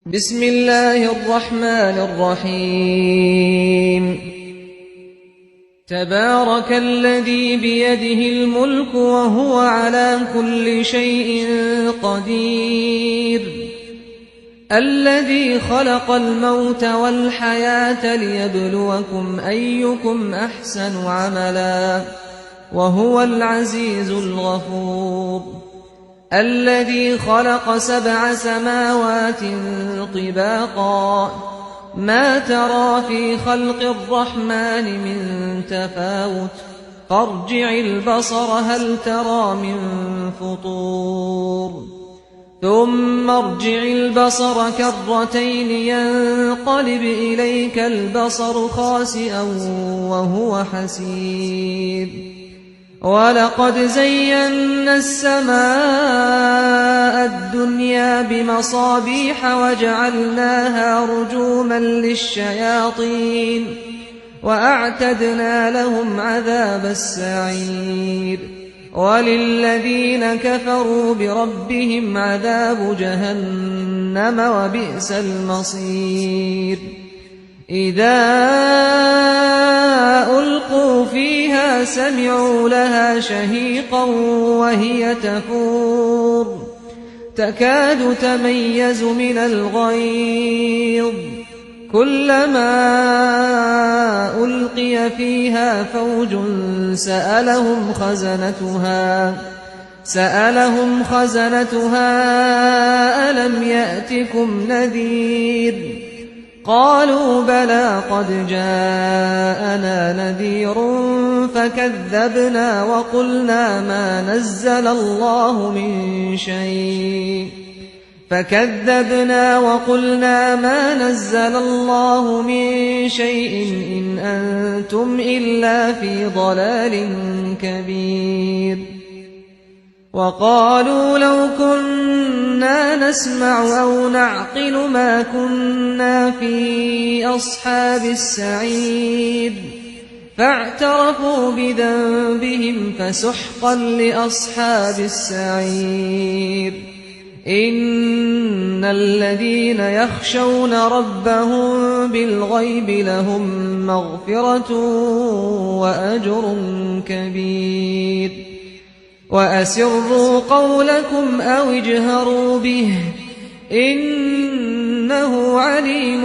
بسم الله الرحمن الرحيم تبارك الذي بيده الملك وهو على كل شيء قدير الذي خلق الموت والحياة ليبلوكم أيكم أحسن عملا وهو العزيز الغفور الذي خلق 7 سماوات طباقا ما ترى في خلق الرحمن من تفاوت فارجع البصر هل ترى من فطور ثم ارجع البصر كرتين ينقلب إليك البصر خاسئا وهو حسير ولقد زينا السماء الدنيا بمصابيح وجعلناها رجوما للشياطين وأعتدنا لهم عذاب السعير وللذين كفروا بربهم عذاب جهنم وبئس المصير إذا ألقوا فيها سمعوا لها شهيقا وهي تفور تكاد تميز من الغيظ كلما ألقي فيها فوج سألهم خزنتها ألم يأتكم نذير قالوا بلى قد جاءنا نذير فكذبنا وقلنا ما نزل الله من شيء إن أنتم إلا في ضلال كبير وقالوا لو كنا نسمع أو نعقل ما كنا في أصحاب السعير فاعترفوا بذنبهم فسحقا لأصحاب السعير إن الذين يخشون ربهم بالغيب لهم مغفرة وأجر كبير وأسروا قولكم أو اجهروا به إنه عليم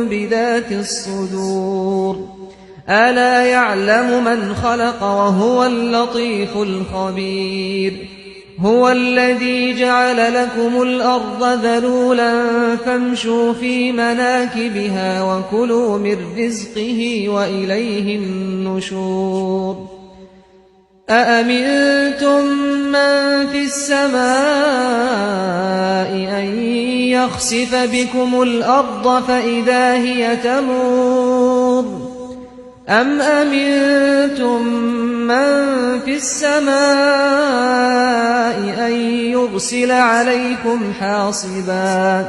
بذات الصدور ألا يعلم من خلق وهو اللطيف الخبير هو الذي جعل لكم الأرض ذلولا فامشوا في مناكبها وكلوا من رزقه وإليه النشور أأمنتم من في السماء أن يخسف بكم الأرض فإذا هي تمور أم أمنتم من في السماء أن يرسل عليكم حاصبا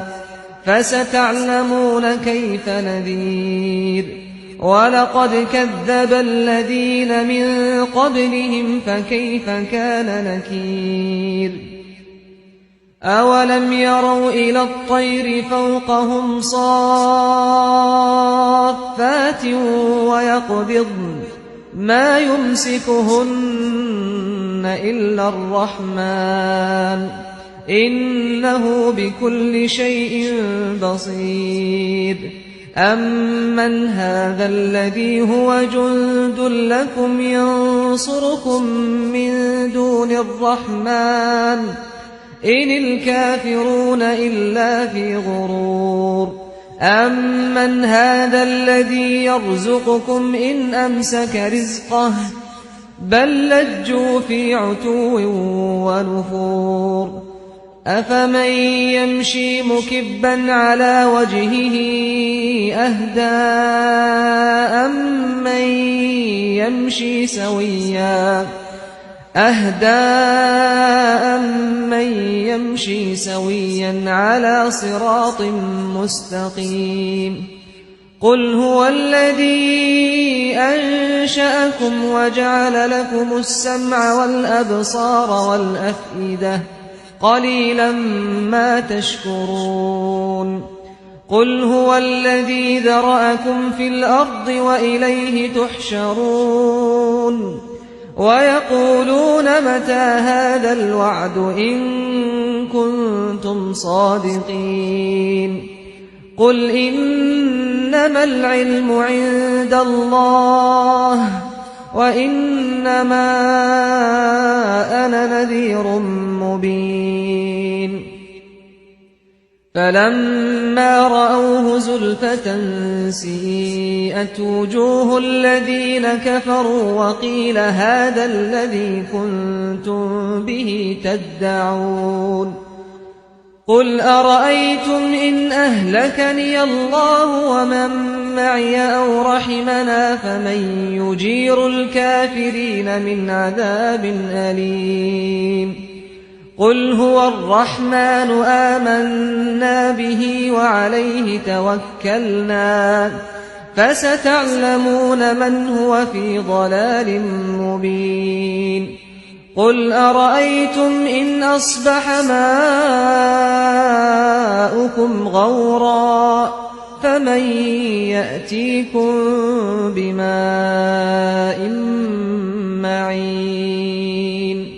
فستعلمون كيف نذير ولقد كذب الذين من قبلهم فكيف كان نكير أولم يروا إلى الطير فوقهم صافات ويقبضن ما يمسكهن إلا الرحمن إنه بكل شيء بصير أمن هذا الذي هو جند لكم ينصركم من دون الرحمن إن الكافرون إلا في غرور أمن هذا الذي يرزقكم إن أمسك رزقه بل لجوا في عتو ونفور أفمن يمشي مكبا على وجهه أهدى أمن يمشي سويا على صراط مستقيم قل هو الذي أنشأكم وجعل لكم السمع والأبصار والأفئدة قليلا ما تشكرون قل هو الذي ذرأكم في الأرض وإليه تحشرون ويقولون متى هذا الوعد إن كنتم صادقين قل إنما العلم عند الله وإنما أنا نذير مبين فلما رأوه زلفة سيئت وجوه الذين كفروا وقيل هذا الذي كنتم به تدعون قل أرأيتم إن أهلكني الله ومن معي أو رحمنا فمن يجير الكافرين من عذاب أليم قل هو الرحمن آمنا به وعليه توكلنا فستعلمون من هو في ضلال مبين قل أرأيتم إن أصبح ماؤكم غورا فمن يأتيكم بماء معين